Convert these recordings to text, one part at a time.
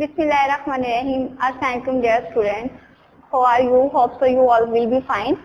Bismillahirrahmanirrahim. Assalamualaikum dear students. How are you? Hope so you all will be fine.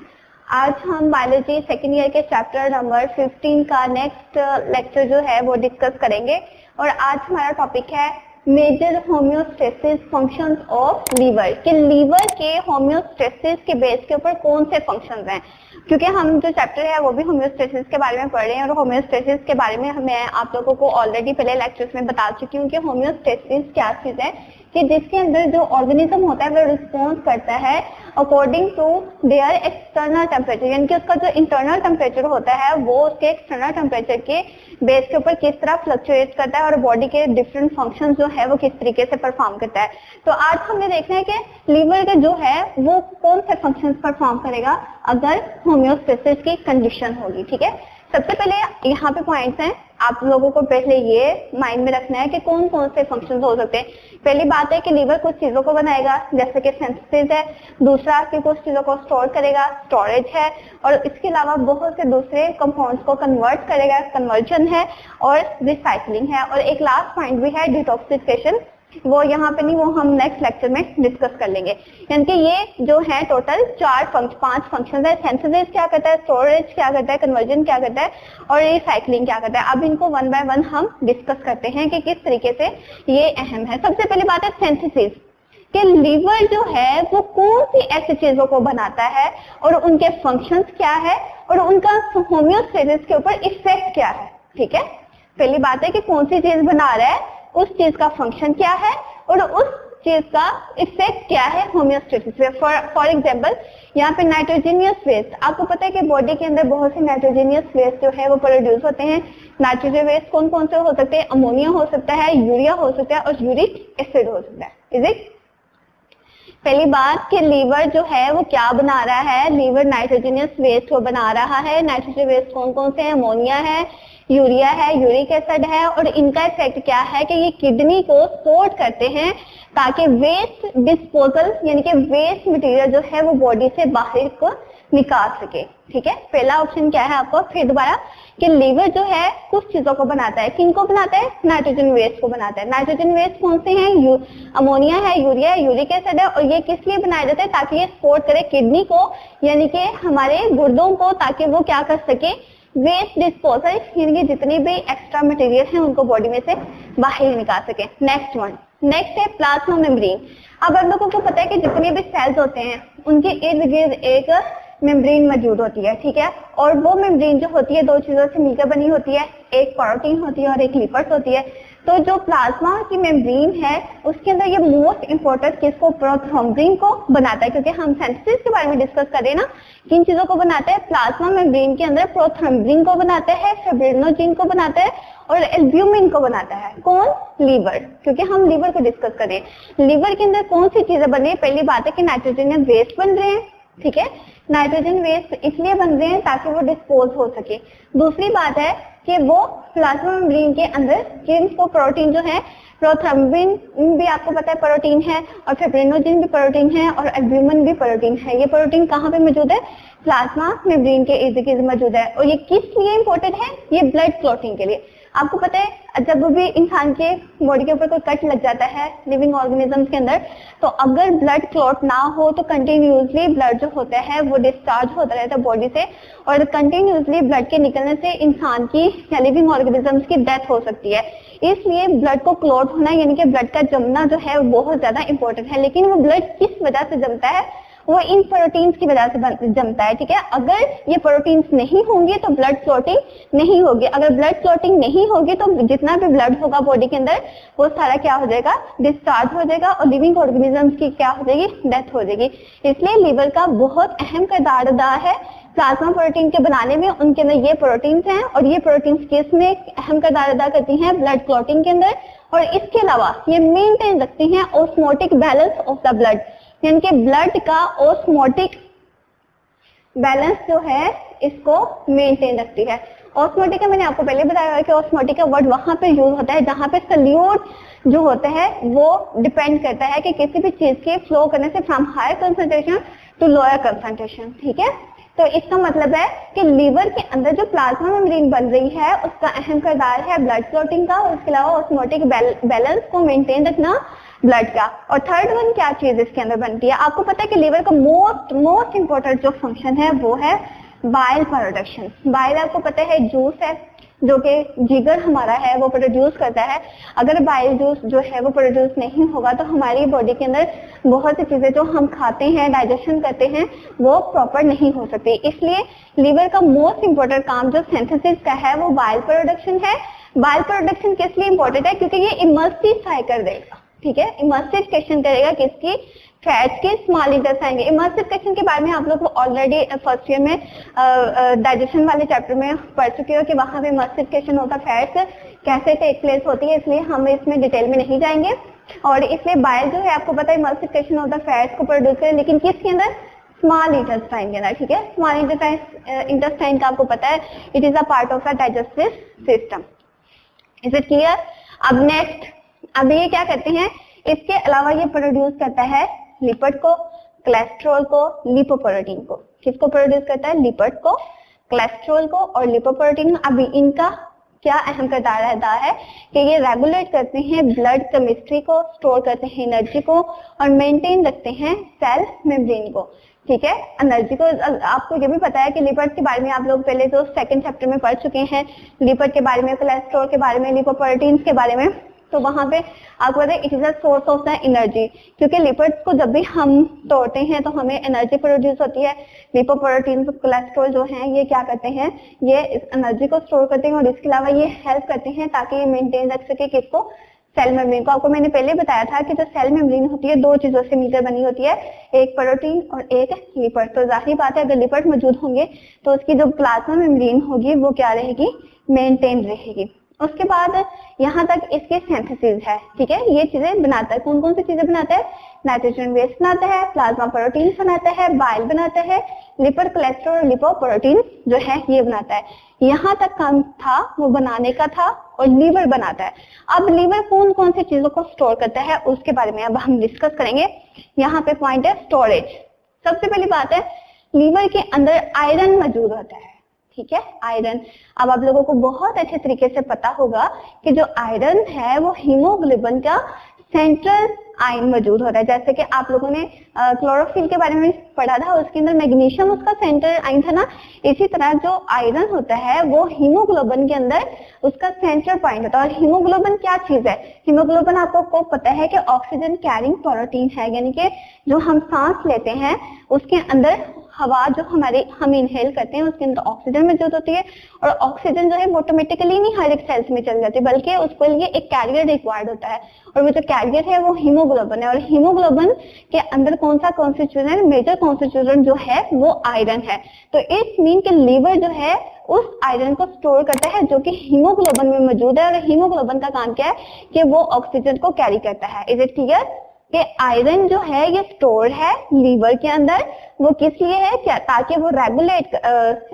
आज हम biology second year के chapter number 15 का next lecture जो है वो डिस्कस करेंगे और आज हमारा टॉपिक है major homeostasis functions of liver कि लीवर के होम्योस्टेसिस के बेस के ऊपर कौन से फंक्शंस हैं, क्योंकि हम जो चैप्टर है वो भी होम्योस्टेसिस के बारे में पढ़ रहे हैं और होम्योस्टेसिस के बारे में मैं आप लोगों को ऑलरेडी पहले लेक्चर्स में बता चुकी हूँ कि होम्योस्टेसिस क्या चीज है कि जिसके अंदर जो ऑर्गेनिज्म होता है वो रिस्पॉन्स करता है according to their external temperature, यानी कि उसका जो इंटरनल टेम्परेचर होता है वो उसके एक्सटर्नल टेम्परेचर के बेस के ऊपर किस तरह फ्लक्चुएट करता है और बॉडी के डिफरेंट फंक्शन जो है वो किस तरीके से परफॉर्म करता है। तो आज हमने देखना है कि लीवर का जो है वो कौन से फंक्शन परफॉर्म करेगा अगर होम्योस्टेसिस की कंडीशन होगी। ठीक है, सबसे पहले यहाँ पे पॉइंट्स हैं, आप लोगों को पहले ये माइंड में रखना है कि कौन कौन से फंक्शंस हो सकते हैं। पहली बात है कि लीवर कुछ चीजों को बनाएगा जैसे कि सिंथेसिस है, दूसरा कि कुछ चीजों को स्टोर करेगा, स्टोरेज है, और इसके अलावा बहुत से दूसरे कंपाउंड्स को कन्वर्ट करेगा, कन्वर्जन है, और रिसाइकलिंग है, और एक लास्ट पॉइंट भी है डिटॉक्सिफिकेशन। वो यहाँ पे नहीं, वो हम नेक्स्ट लेक्चर में डिस्कस कर लेंगे। यानी कि ये जो है टोटल 5 फंक्शन है। सिंथेसिस क्या करता है, स्टोरेज क्या करता है, कन्वर्जन क्या करता है, और रिसाइकलिंग क्या करता है। अब इनको वन बाय वन हम डिस्कस करते हैं कि किस तरीके से ये अहम है। सबसे पहली बात है सिंथेसिस कि लीवर जो है वो कौन सी ऐसी चीजों को बनाता है और उनके फंक्शंस क्या है और उनका होम्योस्टेसिस के ऊपर इफेक्ट क्या है। ठीक है, पहली बात है कि कौन सी चीज बना रहा है, उस चीज का फंक्शन क्या है और उस चीज का इफेक्ट क्या है होम्योस्टेसिस पे। फॉर एग्जांपल यहाँ पे नाइट्रोजनियस वेस्ट, आपको पता है कि बॉडी के अंदर बहुत से नाइट्रोजनियस वेस्ट जो है वो प्रोड्यूस होते हैं। नाइट्रोजन वेस्ट कौन कौन से हो सकते हैं, अमोनिया हो सकता है, यूरिया हो सकता है, और यूरिक एसिड हो सकता है। Is it? पहली बात कि लीवर जो है वो क्या बना रहा है, लीवर नाइट्रोजनियस वेस्ट को बना रहा है। नाइट्रोजन वेस्ट कौन कौन से हैं, अमोनिया है, यूरिया है, यूरिक एसिड है, और इनका इफेक्ट क्या है कि ये किडनी को सपोर्ट करते हैं ताकि वेस्ट डिस्पोजल यानी कि वेस्ट मटेरियल जो है वो बॉडी से बाहर को निकाल सके। ठीक है, पहला ऑप्शन क्या है आपको, फिर दोबारा कि लीवर जो है कुछ चीजों को बनाता है। किन को बनाता है, नाइट्रोजन वेस्ट को बनाता है। नाइट्रोजन वेस्ट कौन से हैं, अमोनिया है, यूरिया है, यूरिक एसिड है, और ये किस लिए बनाया जाता है ताकि ये सपोर्ट करे किडनी को यानी कि हमारे गुर्दों को, ताकि वो क्या कर सके, वेस्ट डिस्पोजल यानी कि जितनी भी एक्स्ट्रा मटेरियल है उनको बॉडी में से बाहर निकाल सके। नेक्स्ट है प्लाज्मा मेम्ब्रेन। अब हम लोगों को पता है कि जितने भी सेल्स होते हैं उनके इर्द गिर्द एक मेम्ब्रेन मौजूद होती है। ठीक है, और वो मेम्ब्रेन जो होती है दो चीजों से मिलकर बनी होती है, एक प्रोटीन होती है और एक लिपिड्स होती है। तो जो प्लाज्मा की मेम्ब्रेन है उसके अंदर ये मोस्ट इंपोर्टेंट किसको, प्रोथ्रोम्बिन को बनाता है, क्योंकि हम सिंथेसिस के बारे में डिस्कस कर रहे हैं ना। किन चीजों को बनाता है, प्लाज्मा मेम्ब्रेन के अंदर प्रोथ्रोम्बिन को बनाता है, फिब्रिनोजेन को बनाता है, और एल्ब्यूमिन को बनाता है। कौन, लीवर, क्योंकि हम लीवर को डिस्कस कर रहे हैं। लीवर के अंदर कौन सी चीजें बन रही है, पहली बात है कि नाइट्रोजन वेस्ट बन रहे हैं। ठीक है, नाइट्रोजन वेस्ट इसलिए बन रहे हैं ताकि वो डिस्पोज हो सके। दूसरी बात है कि वो प्लाज्मा मेम्ब्रेन के अंदर जिनको प्रोटीन जो है, प्रोथ्रोम्बिन भी आपको पता है प्रोटीन है, और फिब्रिनोजेन भी प्रोटीन है, और एल्ब्यूमिन भी प्रोटीन है। ये प्रोटीन कहाँ पे मौजूद है, प्लाज्मा मेम्ब्रेन के इर्द गिर्द मौजूद है। और ये किस लिए इंपॉर्टेंट है, ये ब्लड क्लॉटिंग के लिए। आपको पता है जब भी इंसान के बॉडी के ऊपर कोई कट लग जाता है लिविंग ऑर्गेनिजम्स के अंदर, तो अगर ब्लड क्लॉट ना हो तो कंटिन्यूसली ब्लड जो होता है वो डिस्चार्ज होता रहता है बॉडी से, और कंटिन्यूसली ब्लड के निकलने से इंसान की या लिविंग ऑर्गेनिजम्स की डेथ हो सकती है। इसलिए ब्लड को क्लॉट होना यानी कि ब्लड का जमना जो है वो बहुत ज्यादा इंपॉर्टेंट है। लेकिन वो ब्लड किस वजह से जमता है, वो इन प्रोटीन्स की वजह से जमता है। ठीक है, अगर ये प्रोटीन्स नहीं होंगे तो ब्लड क्लॉटिंग नहीं होगी। अगर ब्लड क्लॉटिंग नहीं होगी तो जितना भी ब्लड होगा बॉडी के अंदर वो सारा क्या हो जाएगा, डिस्चार्ज हो जाएगा, और लिविंग ऑर्गेनिजम्स की क्या हो जाएगी, डेथ हो जाएगी। इसलिए लीवर का बहुत अहम किरदार अदा है प्लाज्मा प्रोटीन के बनाने में। उनके अंदर ये प्रोटीन्स हैं, और ये प्रोटीन्स किस में अहम किरदार अदा करती हैं, ब्लड क्लॉटिंग के अंदर। और इसके अलावा ये मेंटेन रखती हैं osmotic balance of the blood, यानी कि ब्लड का ऑस्मोटिक बैलेंस जो है इसको मेंटेन रखती है। ऑस्मोटिक का मैंने आपको पहले बताया है कि ऑस्मोटिक का वर्ड वहां पे यूज होता है जहां पे सल्यूट जो होता है वो डिपेंड करता है कि किसी भी चीज के फ्लो करने से from higher concentration to lower concentration. ठीक है, तो इसका मतलब है कि लीवर के अंदर जो प्लाज्मा मेम्ब्रेन बन रही है उसका अहम किरदार है ब्लड क्लॉटिंग का, और उसके अलावा ऑस्मोटिक बैलेंस को मेंटेन रखना, ब्लड का। और थर्ड वन क्या चीज इसके अंदर बनती है, आपको पता है कि लीवर का मोस्ट इंपॉर्टेंट जो फंक्शन है वो है बाइल प्रोडक्शन। बाइल आपको पता है जूस है जो कि जिगर हमारा है वो प्रोड्यूस करता है। अगर बाइल जूस जो है वो प्रोड्यूस नहीं होगा तो हमारी बॉडी के अंदर बहुत सी चीजें जो हम खाते हैं, डाइजेशन करते हैं, वो प्रॉपर नहीं हो सकती। इसलिए लीवर का मोस्ट इंपॉर्टेंट काम जो सिंथेसिस का है वो बाइल प्रोडक्शन है। बाइल प्रोडक्शन किस लिए इंपॉर्टेंट है, क्योंकि ये इमल्सिफाई कर देगा, ठीक है, इमल्सिफिकेशन करेगा किसकी, फैट्स के स्मॉल इंटेस्टाइन के। इमल्सिफिकेशन के बारे में आप लोग ऑलरेडी फर्स्ट ईयर में डाइजेशन वाले चैप्टर में पढ़ चुके हो कि वहां पे इमल्सिफिकेशन होता फैट्स कैसे टेक प्लेस होती है, इसलिए हम इसमें डिटेल में नहीं जाएंगे। और इसलिए बाइल जो है आपको पता है इमल्सिफिकेशन होता है फैट्स को प्रोड्यूस करे, लेकिन किसके अंदर, स्मॉल इंटेस्टाइन के अंदर, ठीक है। स्मॉल इंटेस्टाइन का आपको पता है it is a part of the digestive system. Is it clear? अब नेक्स्ट, अब ये क्या करते हैं, इसके अलावा ये प्रोड्यूस करता है लिपिड को, कोलेस्ट्रॉल को, लिपोप्रोटीन को। किसको प्रोड्यूस करता है, लिपिड को, कोलेस्ट्रॉल को और लिपोप्रोटीन। अभी इनका क्या अहम किरदार रहता है कि ये रेगुलेट करते हैं ब्लड केमिस्ट्री को, स्टोर करते हैं एनर्जी को और मेंटेन रखते हैं सेल मेम्ब्रेन को, ठीक है, एनर्जी को। आपको ये भी पता है कि लिपिड के बारे में आप लोग पहले जो सेकंड चैप्टर में पढ़ चुके हैं, लिपिड के बारे में, कोलेस्ट्रॉल के बारे में, लिपोप्रोटीन्स के बारे में। तो वहां पे आपको पता है it is a source of the energy, क्योंकि लिपिड्स को जब भी हम तोड़ते हैं तो हमें एनर्जी प्रोड्यूस होती है। लिपोप्रोटीन, कोलेस्ट्रॉल जो है ये क्या करते हैं, ये एनर्जी को स्टोर करते हैं और इसके अलावा ये हेल्प करते हैं ताकि ये मेंटेन रख सके किसको, सेल मेम्ब्रेन को। आपको मैंने पहले बताया था कि जो सेल मेम्ब्रेन होती है दो चीजों से मिलकर बनी होती है, एक प्रोटीन और एक लिपिड। तो जाहिर बात है अगर लिपिड मौजूद होंगे तो उसकी जो प्लाज्मा मेम्ब्रेन होगी वो क्या रहेगी, मेंटेन रहेगी। उसके बाद यहाँ तक इसके सिंथेसिस है, ठीक है, ये चीजें बनाता है। कौन कौन सी चीजें बनाता है, नाइट्रोजन बेस बनाता है, प्लाज्मा प्रोटीन बनाता है, बाइल बनाता है, लिपिड, कोलेस्ट्रॉल, लिपोप्रोटीन जो है ये बनाता है। यहाँ तक काम था वो बनाने का था और लीवर बनाता है। अब लीवर कौन कौन सी चीजों को स्टोर करता है उसके बारे में अब हम डिस्कस करेंगे। यहाँ पे पॉइंट है स्टोरेज। सबसे पहली बात है लीवर के अंदर आयरन मौजूद होता है, ठीक है, आयरन। अब आप लोगों को बहुत अच्छे तरीके से पता होगा कि जो आयरन है वो हीमोग्लोबिन का सेंट्रल आयन मौजूद होता है। जैसे कि आप लोगों ने क्लोरोफिल के बारे में पढ़ा था, उसके अंदर मैग्नीशियम उसका सेंट्रल आयन था ना। इसी तरह जो आयरन होता है वो हीमोग्लोबिन के अंदर उसका सेंट्रल पॉइंट होता है। और हीमोग्लोबिन क्या चीज है, हीमोग्लोबिन आपको पता है कि ऑक्सीजन कैरिंग प्रोटीन है, यानी कि जो हम सांस लेते हैं उसके अंदर हवा जो हम इनहेल करते हैं उसके अंदर ऑक्सीजन मौजूद होती है। और ऑक्सीजन जो है वो ऑटोमेटिकली नहीं हर एक सेल्स में चल जाती है, बल्कि उसके लिए एक कैरियर रिक्वायर्ड होता है और वो जो कैरियर है वो हीमोग्लोबिन है। और हीमोग्लोबिन के अंदर कौन सा कॉन्स्टिट्यूएंट, मेजर कॉन्स्टिट्यूएंट जो है वो आयरन है। तो इट मीन कि लीवर जो है उस आयरन को स्टोर करता है जो कि हीमोग्लोबिन में मौजूद है। और हीमोग्लोबिन का काम क्या है कि वो ऑक्सीजन को कैरी करता है। इज इट क्लियर कि आयरन जो है ये स्टोर है लीवर के अंदर, वो किस लिए है, क्या, ताकि वो regulate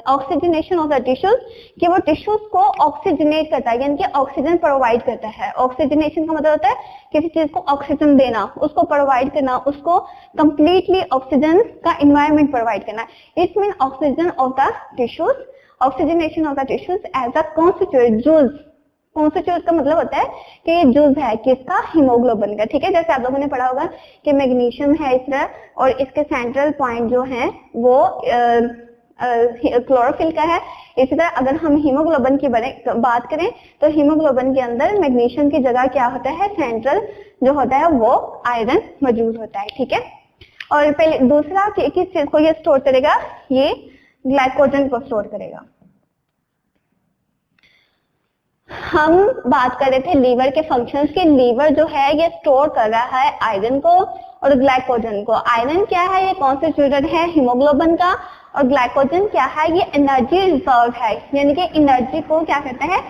oxygenation of the tissues, कि वो टिश्यूज को ऑक्सीजनेट करता है, यानी कि ऑक्सीजन प्रोवाइड करता है। ऑक्सीजनेशन का मतलब होता है किसी चीज को ऑक्सीजन देना, उसको प्रोवाइड करना, उसको कंप्लीटली ऑक्सीजन का एनवायरनमेंट प्रोवाइड करना। It mean oxygen of the tissues, oxygenation of the tissues as a constituent juice. Constituent का मतलब होता है कि ये जूस है किसका, हीमोग्लोबिन का, ठीक है। जैसे आप लोगों ने पढ़ा होगा कि मैग्नीशियम है इस तरह और इसके सेंट्रल पॉइंट जो है वो क्लोरोफिल का है। इसी तरह अगर हम हीमोग्लोबिन की बात करें तो हीमोग्लोबिन के अंदर मैग्नीशियम की जगह क्या होता है, सेंट्रल जो होता है वो आयरन मौजूद होता है, ठीक है। और पहले दूसरा किस चीज को ये स्टोर करेगा, ये ग्लाइकोजन को स्टोर करेगा। हम बात कर रहे थे लीवर के फंक्शंस के। लीवर जो है ये स्टोर कर रहा है आयरन को और ग्लाइकोजन को। आयरन क्या है, ये कॉन्स्टिट्यूएंट है हीमोग्लोबिन का, और ग्लाइकोजन क्या है, ये एनर्जी रिजर्व है, यानी कि एनर्जी को क्या करता है,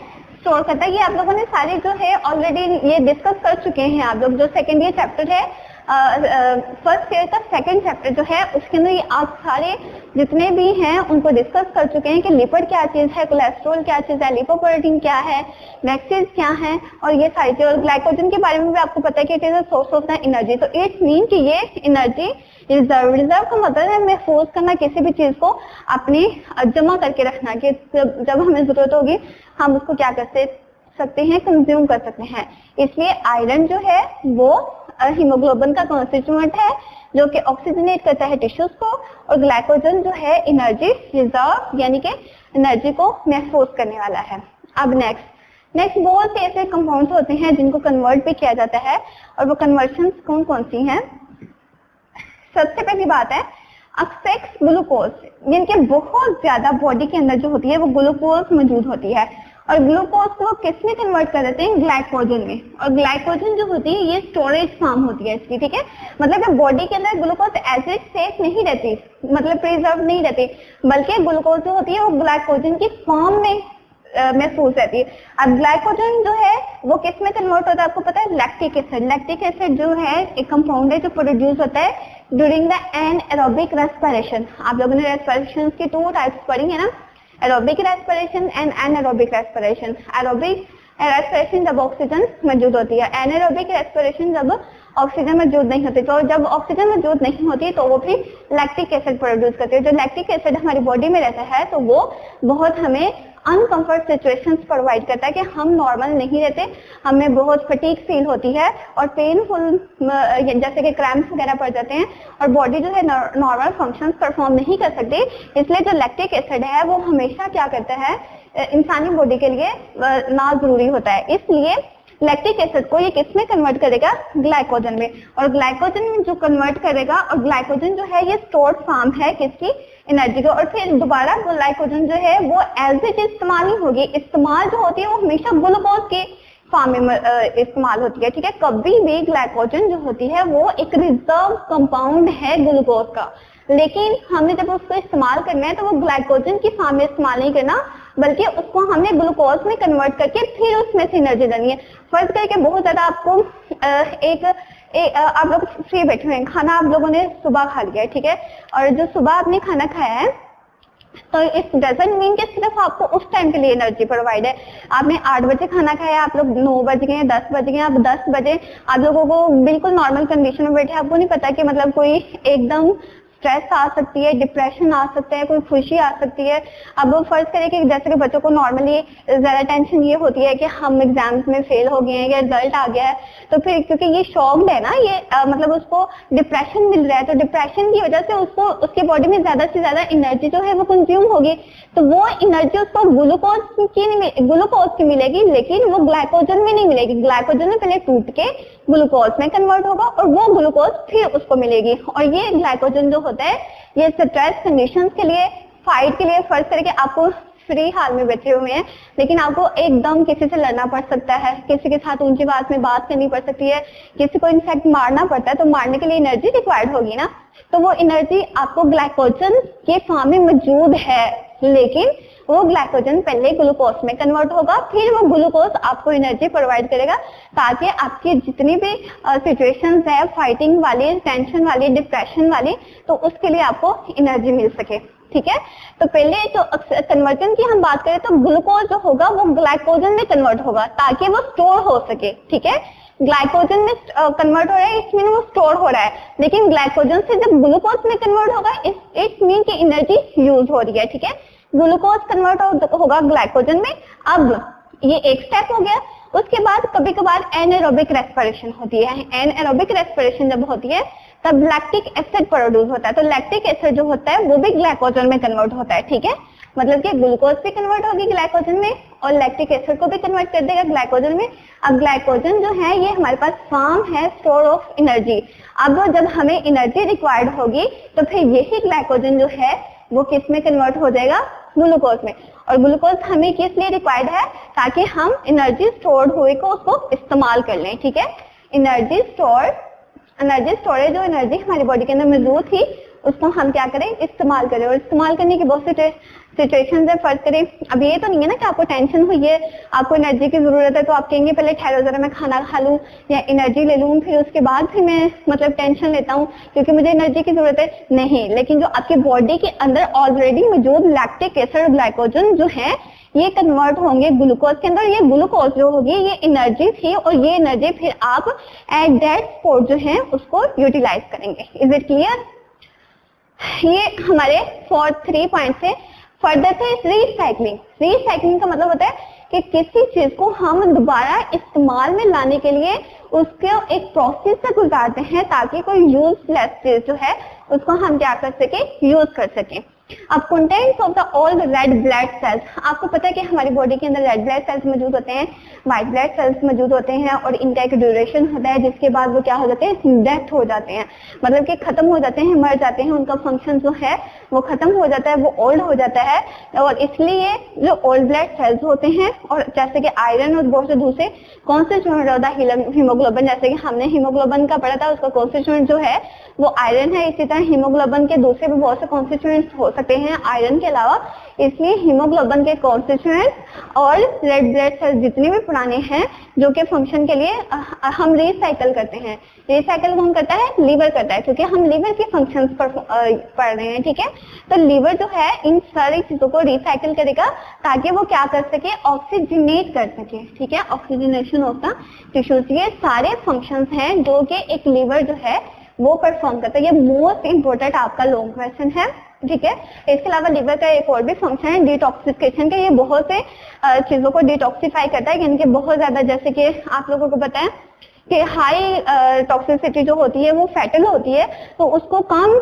स्टोर करता है। ये आप लोगों ने सारे जो है ऑलरेडी ये डिस्कस कर चुके हैं आप लोग। जो सेकेंड ईयर चैप्टर है, फर्स्ट ईयर का सेकंड चैप्टर जो है उसके अंदर ये आप सारे जितने भी हैं उनको डिस्कस कर चुके हैं कि लिपिड क्या चीज है, कोलेस्ट्रॉल क्या चीज है, लिपोप्रोटीन क्या है, वैक्सीन क्या है, और ये सारी चीज। और ग्लाइकोजन के बारे में भी आपको पता है कि it is a source of the energy. तो इट मीन कि ये एनर्जी रिजर्व का मतलब है महफूज करना, किसी भी चीज को अपनी जमा करके रखना, कि जब हमें जरूरत होगी हम उसको क्या कर सकते हैं, कंज्यूम कर सकते हैं। इसलिए आयरन जो है वो हीमोग्लोबिन का कॉन्स्टिट्यूएंट है जो कि ऑक्सीजनेट करता है टिश्यूज को, और ग्लाइकोजन जो है एनर्जी रिजर्व यानी कि एनर्जी को महफूज करने वाला है। अब नेक्स्ट बहुत से ऐसे कंपाउंड्स होते हैं जिनको कन्वर्ट भी किया जाता है, और वो कन्वर्शंस कौन कौन सी हैं। सबसे पहली बात है एक्सेस ग्लूकोज, जिनके बहुत ज्यादा बॉडी के अंदर जो होती है वो ग्लूकोज मौजूद होती है, और ग्लूकोज को किस में कन्वर्ट कर देते हैं, ग्लाइकोजन में। और ग्लाइकोजन जो होती है ये स्टोरेज फॉर्म होती है इसकी, ठीक है। मतलब बॉडी के अंदर ग्लूकोज एज सेफ नहीं रहती, मतलब प्रिजर्व नहीं रहती, बल्कि ग्लूकोज जो होती है वो ग्लाइकोजन की फॉर्म में महसूस रहती है। अब ग्लाइकोजन जो है वो किस में कन्वर्ट होता है आपको पता है, लैक्टिक एसिड। लैक्टिक एसिड जो है एक कंपाउंड है जो प्रोड्यूस होता है ड्यूरिंग द एनारोबिक रेस्पिरेशन। आप लोगों ने रेस्पिरेशन की 2 टाइप्स पढ़ी है ना, aerobic respiration and anaerobic respiration. Aerobic respiration जब ऑक्सीजन मौजूद होती है, एनारोबिक रेस्पिरेशन जब ऑक्सीजन मौजूद नहीं होती। तो जब ऑक्सीजन मौजूद नहीं होती तो वो फिर लैक्टिक एसिड प्रोड्यूस करती है। जो लैक्टिक एसिड हमारी बॉडी में रहता है तो वो बहुत हमें अनकंफर्ट सिचुएशंस प्रोवाइड करता है कि हम नॉर्मल नहीं रहते, हमें बहुत फटीग फील होती है और पेनफुल जैसे कि क्रैम्प्स वगैरह पड़ जाते हैं और बॉडी जो है नॉर्मल फंक्शंस परफॉर्म नहीं कर सकती। इसलिए जो लैक्टिक एसिड है वो हमेशा क्या करता है, इंसानी बॉडी के लिए ना जरूरी होता है। इसलिए लैक्टिक एसिड को ये किस में कन्वर्ट करेगा, ग्लाइकोजन में। और ग्लाइकोजन में जो कन्वर्ट करेगा, और ग्लाइकोजन जो है ये स्टोर्ड फॉर्म है किसकी, एनर्जी का। और फिर दोबारा ग्लाइकोजन जो है वो एज इट इस्तेमाल नहीं होगी, इस्तेमाल जो होती है वो हमेशा ग्लूकोज के फॉर्म में इस्तेमाल होती है, ठीक है। कभी भी ग्लाइकोजन जो होती है वो एक रिजर्व कंपाउंड है ग्लूकोज का, लेकिन हमने जब उसको इस्तेमाल करना है तो वो ग्लाइकोजन की फॉर्म में इस्तेमाल नहीं करना, बल्कि उसको हमने ग्लूकोज में कन्वर्ट करके फिर उसमें से एनर्जी देनी है। फर्ज करके बहुत ज्यादा आपको आप लोग फ्री बैठे हुए हैं, खाना आप लोगों ने सुबह खा लिया है, ठीक है, और जो सुबह आपने खाना खाया है तो इट डजंट मीन कि सिर्फ आपको उस टाइम के लिए एनर्जी प्रोवाइड है। आपने 8 बजे खाना खाया, आप लोग 9 बज गए, 10 बज गए, आप 10 बजे आप लोगों को बिल्कुल नॉर्मल कंडीशन में बैठे, आपको नहीं पता कि मतलब कोई एकदम स्ट्रेस आ सकती है, डिप्रेशन आ सकता है, कोई खुशी आ सकती है। अब फर्ज करें कि जैसे कि बच्चों को नॉर्मली ज्यादा टेंशन ये होती है कि हम एग्जाम्स में फेल हो गए हैं या रिजल्ट आ गया है, तो फिर क्योंकि ये शॉक्ड है ना, ये मतलब उसको डिप्रेशन मिल रहा है, तो डिप्रेशन की वजह से उसको उसकी बॉडी में ज्यादा से ज्यादा एनर्जी जो है वो कंज्यूम होगी, तो वो एनर्जी उसको ग्लूकोज की मिलेगी, लेकिन वो ग्लाइकोजन में नहीं मिलेगी। ग्लाइकोजन में पहले टूट के ग्लूकोज में कन्वर्ट होगा और वो ग्लूकोज फिर उसको मिलेगी। और ये ग्लाइकोजन जो होता है ये स्ट्रेस कंडीशंस के लिए, फाइट के लिए, फर्ज करके आपको फ्री हाल में बैठे हुए हैं लेकिन आपको एकदम किसी से लड़ना पड़ सकता है, किसी के साथ ऊंची आवाज में बात करनी पड़ सकती है, किसी को इनफैक्ट मारना पड़ता है, तो मारने के लिए एनर्जी रिक्वायर्ड होगी ना, तो वो एनर्जी आपको ग्लाइकोजन के फॉर्म में मौजूद है, लेकिन वो ग्लाइकोजन पहले ग्लूकोज में कन्वर्ट होगा, फिर वो ग्लूकोज आपको एनर्जी प्रोवाइड करेगा ताकि आपकी जितनी भी सिचुएशंस है फाइटिंग वाली, टेंशन वाली, डिप्रेशन वाली, तो उसके लिए आपको एनर्जी मिल सके, ठीक है। तो पहले जो कन्वर्जन की हम बात करें तो ग्लूकोज जो होगा वो ग्लाइकोजन में कन्वर्ट होगा ताकि वो स्टोर हो सके, ठीक है। ग्लाइकोजन में कन्वर्ट हो रहा है, इट मीन वो स्टोर हो रहा है, लेकिन ग्लाइकोजन से जब ग्लूकोज में कन्वर्ट होगा इट मीन की एनर्जी यूज हो रही है, ठीक है। ग्लूकोज कन्वर्ट होगा ग्लाइकोजन में। अब ये एक स्टेप हो गया। उसके बाद कभी कभार एनारोबिक रेस्पिरेशन होती है। एनारोबिक रेस्पिरेशन जब होती है तब लैक्टिक एसिड प्रोड्यूस होता है, तो लैक्टिक एसिड जो होता है वो भी ग्लाइकोजन में कन्वर्ट होता है, ठीक है। मतलब कि ग्लूकोज भी कन्वर्ट होगी ग्लाइकोजन में और लैक्टिक एसिड को भी कन्वर्ट कर देगा ग्लाइकोजन में। अब ग्लाइकोजन जो है ये हमारे पास फॉर्म है स्टोर ऑफ एनर्जी। अब जब हमें एनर्जी रिक्वायर्ड होगी तो फिर यही ग्लाइकोजन जो है वो किस में कन्वर्ट हो जाएगा, ग्लूकोज में। और ग्लूकोज हमें किस लिए रिक्वायर्ड है, ताकि हम एनर्जी स्टोर्ड हुए को उसको इस्तेमाल कर लें, ठीक है। एनर्जी स्टोरेज जो एनर्जी हमारी बॉडी के अंदर मौजूद थी उसको हम क्या करें, इस्तेमाल करें। और इस्तेमाल करने की बहुत सी सिचुएशन है, फर्ज करें अब ये तो नहीं है ना कि आपको टेंशन हुई है, आपको एनर्जी की जरूरत है, तो आप कहेंगे पहले ठहरो जरा मैं खाना खा लूं या एनर्जी ले लूं, फिर उसके बाद फिर मैं मतलब टेंशन लेता हूं क्योंकि मुझे एनर्जी की जरूरत है। नहीं, लेकिन जो आपकी बॉडी के अंदर ऑलरेडी मौजूद लैक्टिक एसिड, ग्लाइकोजन जो है ये कन्वर्ट होंगे ग्लूकोज के अंदर। ये ग्लूकोज जो होगी ये एनर्जी थी और ये एनर्जी फिर आप एट दैट स्पॉट जो है उसको यूटिलाइज करेंगे। Is it clear? ये हमारे 3 पॉइंट से। फर्दर थे रिसाइकलिंग। रिसाइकलिंग का मतलब होता है कि किसी चीज को हम दोबारा इस्तेमाल में लाने के लिए उसके एक प्रोसेस से गुजारते हैं ताकि कोई यूजलेस चीज जो है उसको हम क्या कर सके, यूज कर सके। अब contents of the all red blood cells, आपको पता है कि हमारी बॉडी के अंदर रेड ब्लड सेल्स मौजूद होते हैं, व्हाइट ब्लड सेल्स मौजूद होते हैं और इनका एक ड्यूरेशन होता है जिसके बाद वो क्या हो जाते हैं, डेथ हो जाते हैं, मतलब कि खत्म हो जाते हैं, मर जाते हैं, उनका फंक्शन जो है वो खत्म हो जाता है, वो ओल्ड हो जाता है। और इसलिए जो ओल्ड ब्लड सेल्स होते हैं और जैसे कि आयरन और बहुत से दूसरे कॉन्स्टिट्यूएंट होता है हीमोग्लोबिन, जैसे कि हमने हीमोग्लोबिन का पढ़ा था, उसका कॉन्स्टिट्यूएंट जो है वो आयरन है। इसी तरह हीमोग्लोबिन के दूसरे भी बहुत से कॉन्स्टिट्यूएंट्स हो सकते हैं आयरन के अलावा, इसलिए हीमोग्लोबिन के कॉन्स्टिट्यूएंट्स और रेड ब्लड सेल्स जितने भी पुराने हैं जो कि फंक्शन के लिए हम रिसाइकल करते हैं। रिसाइकल कौन करता है, लीवर करता है, क्योंकि हम लीवर के फंक्शंस पर पढ़ रहे हैं, ठीक है। तो लीवर जो है इन सारी चीजों को रिसाइकल करेगा ताकि वो क्या कर सके, ऑक्सीजनेट कर सके, ठीक है, ऑक्सीजनेशन ऑफ द टिश्यूज। ये सारे फंक्शंस हैं जो कि एक लीवर जो है वो परफॉर्म करता है। ये मोस्ट इंपोर्टेंट आपका लॉन्ग क्वेश्चन है, ठीक है। इसके अलावा लिवर का एक और भी फंक्शन है डिटॉक्सिफिकेशन का, ये बहुत से चीजों को डिटॉक्सिफाई करता है, यानी कि बहुत ज्यादा, जैसे कि आप लोगों को पता है कि हाई टॉक्सिसिटी जो होती है वो फैटल होती है, तो उसको कम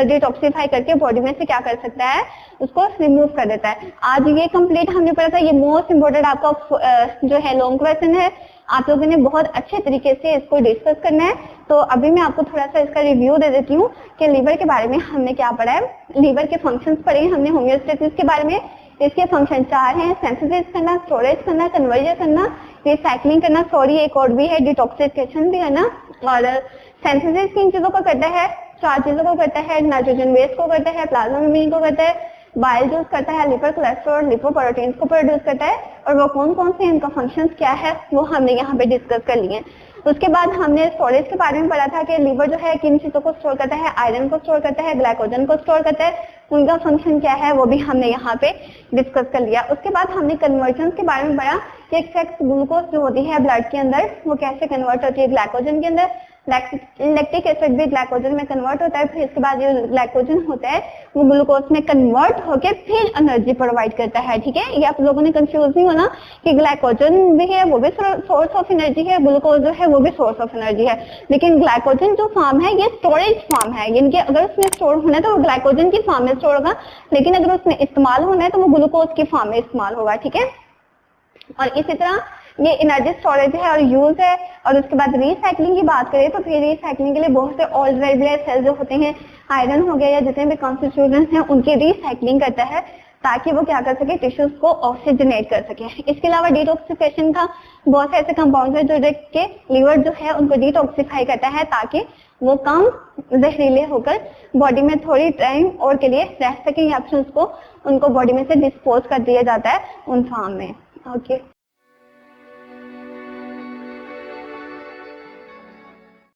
डिटॉक्सिफाई करके बॉडी में से क्या कर सकता है, उसको रिमूव कर देता है। आज ये कंप्लीट हमने पढ़ा था, ये मोस्ट इंपोर्टेंट आपका जो है लॉन्ग क्वेश्चन है, आप लोगों ने बहुत अच्छे तरीके से इसको डिस्कस करना है। तो अभी मैं आपको थोड़ा सा इसका रिव्यू दे देती हूँ कि लीवर के बारे में हमने क्या पढ़ा है। लीवर के फंक्शंस पढ़े हमने होमियोस्टेसिस के बारे में, इसके फंक्शन 4 हैं, सेंसिटाइज करना, स्टोरेज करना, कन्वर्जन करना, रिसाइकलिंग करना, सॉरी एक और भी है डिटॉक्सिफिकेशन भी करना। और सेंसिटाइज किन चीजों को करता है, 4 चीजों को करता है, नाइट्रोजन बेस को करता है, प्लाज्मा मेम्ब्रेन को करता है, बाइल जूस करता है, लिपर कोलेस्ट्रॉल, लिपोप्रोटीन्स को प्रोड्यूस करता है, और वो कौन कौन से इनका फंक्शंस क्या है वो हमने यहाँ पे डिस्कस कर लिए। उसके बाद हमने स्टोरेज के बारे में पढ़ा था कि लीवर जो है किन चीजों को स्टोर करता है, आयरन को स्टोर करता है, ग्लाइकोजन को स्टोर करता है, उनका फंक्शन क्या है वो भी हमने यहाँ पे डिस्कस कर लिया। उसके बाद हमने कन्वर्जन के बारे में पढ़ा कि एक्सेस ग्लूकोज जो होती है ब्लड के अंदर वो कैसे कन्वर्ट होती है ग्लाइकोजन के अंदर, लैक्टिक एसिड भी ग्लाइकोजन में कन्वर्ट होता है, फिर इसके बाद जो ग्लाइकोजन होता है वो ग्लूकोज में कन्वर्ट होकर फिर एनर्जी प्रोवाइड करता है, ठीक है। ये आप लोगों ने कंफ्यूज नहीं होना कि ग्लाइकोजन भी है वो भी सोर्स ऑफ एनर्जी है, ग्लूकोज जो है वो भी सोर्स ऑफ एनर्जी है, लेकिन ग्लाइकोजन जो फॉर्म है ये स्टोरेज फॉर्म है, यानी कि अगर उसमें स्टोर होना है तो वो ग्लाइकोजन की फॉर्म में स्टोर होगा, लेकिन अगर उसमें इस्तेमाल होना है तो वो ग्लूकोज की फॉर्म में इस्तेमाल होगा, ठीक है। और इसी तरह ये एनर्जी स्टोरेज है और यूज है। और उसके बाद रिसाइकलिंग की बात करें तो फिर रिसाइकलिंग के लिए बहुत से ऑल रेड ब्लड सेल्स जो होते हैं, आयरन हो गया या जितने भी कॉन्स्टिट्यूएंट्स हैं उनकी रिसाइकलिंग करता है ताकि वो क्या कर सके, टिश्यूज को ऑक्सीजनेट कर सके। इसके अलावा डिटॉक्सिफिकेशन का बहुत से ऐसे कंपाउंड है जो के लीवर जो है उनको डिटॉक्सिफाई करता है ताकि वो कम जहरीले होकर बॉडी में थोड़ी टाइम और के लिए रह सके, या फिर उसको उनको बॉडी में से डिस्पोज कर दिया जाता है उन फॉर्म में, ओके।